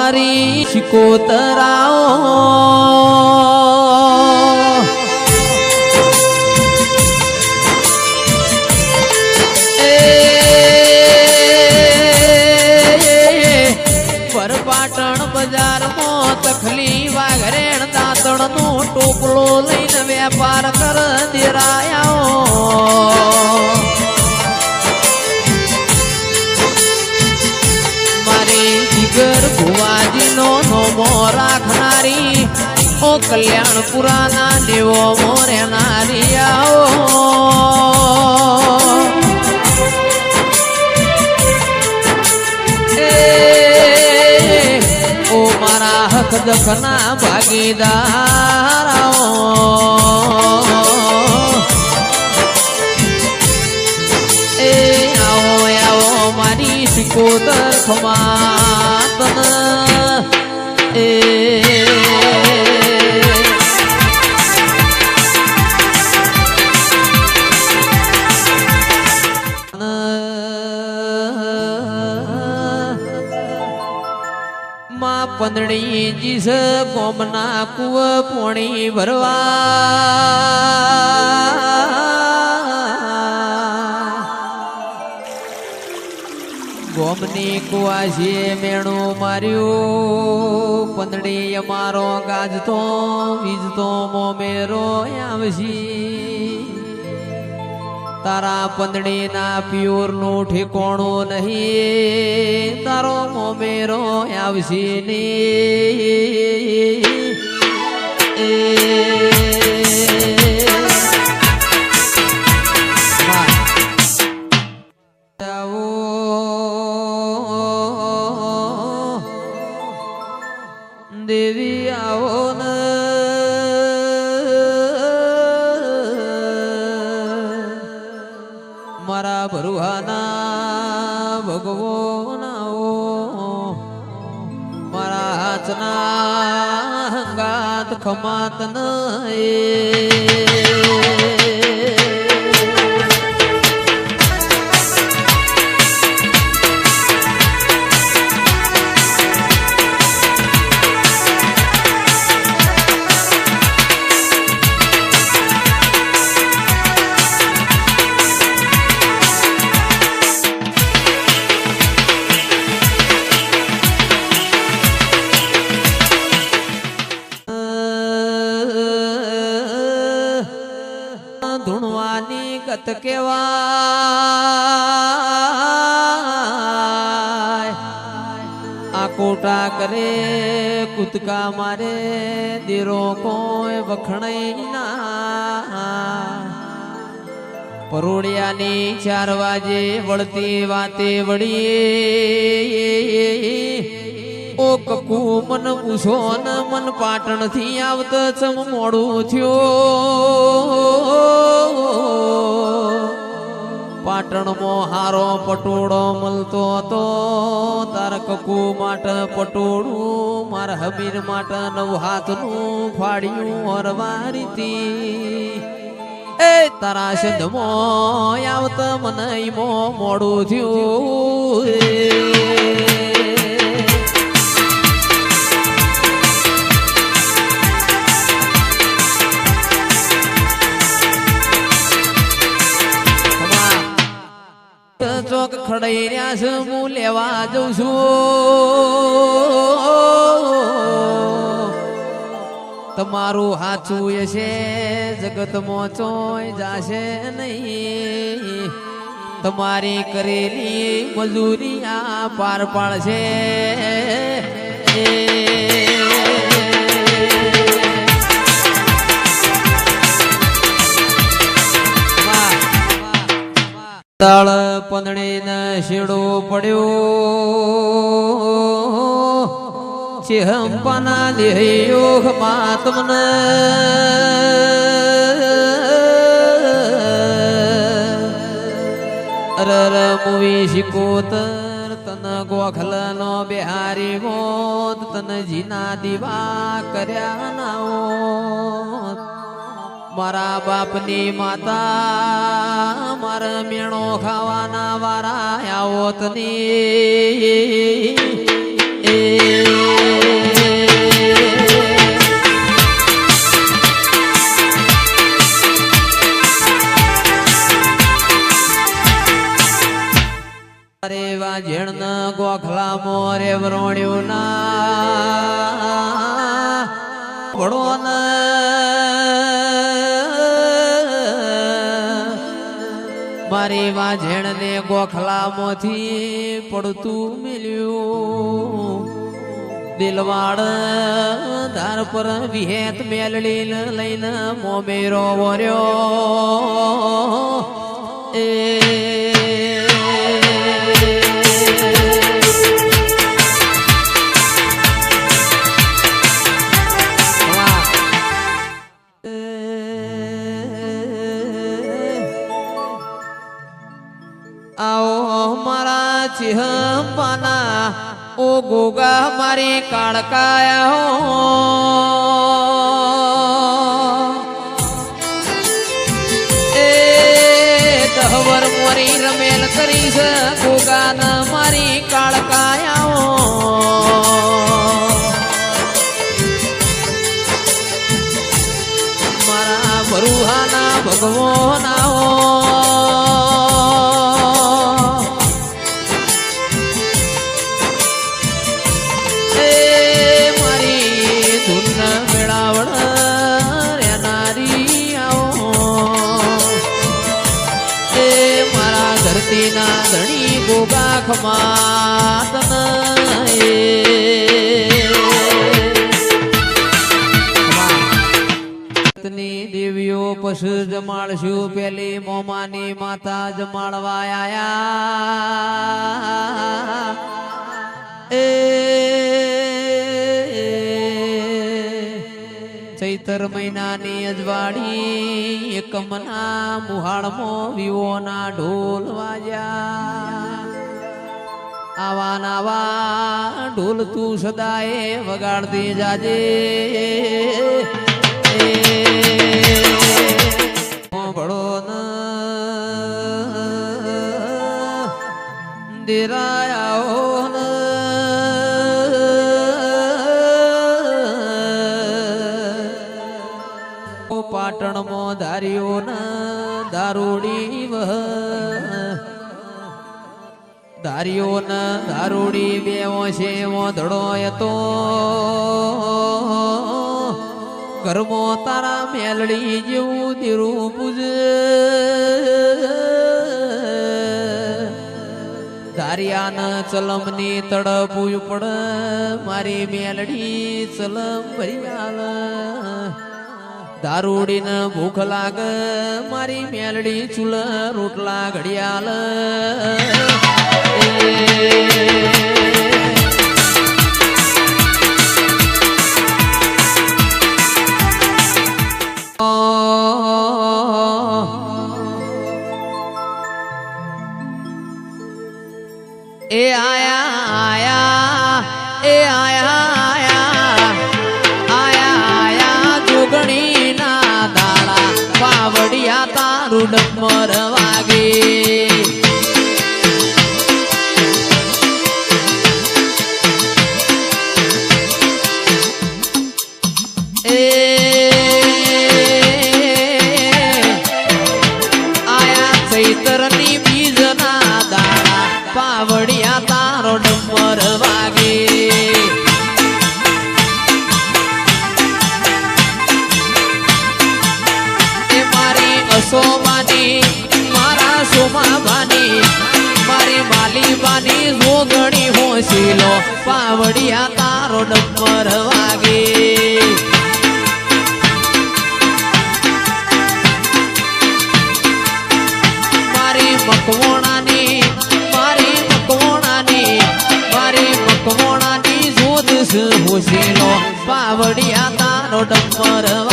મારી શિકોતરાઓ પાટણ બજારમાં તખલી વાઘરેણ દાંતણ નો ટોપલો લઈને વેપાર કર દેરાયા મારી જીગર ભુવાજી નો નોમો રાખનારી ઓ કલ્યાણપુરા ના દેવો મોરેનારી આવો હક દખના ભાગીદાર એ આવો આવો મારી શિકોતર ખમાતન એ પંદડી જીસ ગોમના કુવ પોણી ભરવા ગોમની કુવાશીએ મેણું માર્યું પંદડી અમારો ગાજતો વીજતો મોમેરો આવશી તારા પંદડી ના પ્યોર નું ઠેકોણું નહીં તારો મોમેરો આવશે ને દેવી આવો ને મારા ભરુહાના ભગવાનાઓ મારા હાથના હંગાત ખમાત ધૂણવાની ગત કેવાય આ કોટા કરે કૂદકા મારે દેરો કોઈ વખણાઈ ના પરોડિયાની 4 વાજે વળતી વાતે વળી ઓ કકુ મન પૂછો ન મન પાટણ થી આવત ચમ મોડું થયો પાટણ મો હારો પટોળો મળતો હતો તાર કકુ માટ પટોળું માર હબીર માટ 9 હાથનું ફાડ્યું હરવારીતી એ તારા સંધમો આવત મને મો મોડું થયું ચોક ખડાઈ રહ્યા છે હું લેવા જઉં છું તમારું હાચું હશે જગતમાં ચોય જાશે નહીં તમારી કરેલી મજૂરી આ પાર પાડશે તળ પંદડી ને શેડો પડ્યો ચેહંપાના દેહ યોગ માતમને અરર મુવી શિકોતર તન ગોખલ નો બિહારી મોત તન જીના દીવા કર્યા નાઓ મારા બાપની માતા મારા મેણો ખાવાના વારા આવોતની મોરે વરોણ્યું ના ભણો ને મારી વાંઝેણ ને ગોખલામાંથી પડતું મિલ્યું દિલવાડ ધાર પર વિહેત મેલડી લઈને મોમેરો વર્યો એ आओ मारा चिहपाना ओ गोगा मारी काड़काया हो ए दहवर मोरी रमेल करी से गोगा न मारी काड़काया हो मारा बरुहाना भगवाना हो ના ધણી ગોગા ખમાત ની દેવીઓ પશુ જમાડશું પેલી મોમાની માતા જમાડવા આયા એ ચૈતર મહિનાની અજવાડી એકમના મુહાળમાં વિવોના ઢોલ વાજ્યા આવા નાવા ઢોલ તું સદાએ વગાડતી જાજે ભળો ન દેરાયા પાટણમાં ધાર્યો ન દારૂડી વહ ધાર્યો ન દારૂડી બેવો છે ધડો તો ઘરમાં તારા મેલડી જેવું દીરું પૂજ ધાર્યા ન ચલમની તડપું પડ મારી મેલડી ચલમ ભરિયાલ દારૂડી ને ભૂખ લાગ મારી મેલડી ચૂલ રોટલા ઘડિયાલ એ આયા આયા એ આયા જોગણી ના દાડા પાવડિયા તારું ડમર વાગે એ આયા ચૈતરની બીજ ના દાડા પાવડિયા તારો ડમર વાગે સોમાની મારા સોમાબાની મારી માલીબાની જોગણી હોશીલો પાવડિયા તારો ડમર વાગે મારી મકવોણાની જોદ હોશીલો પાવડિયા તારો ડમર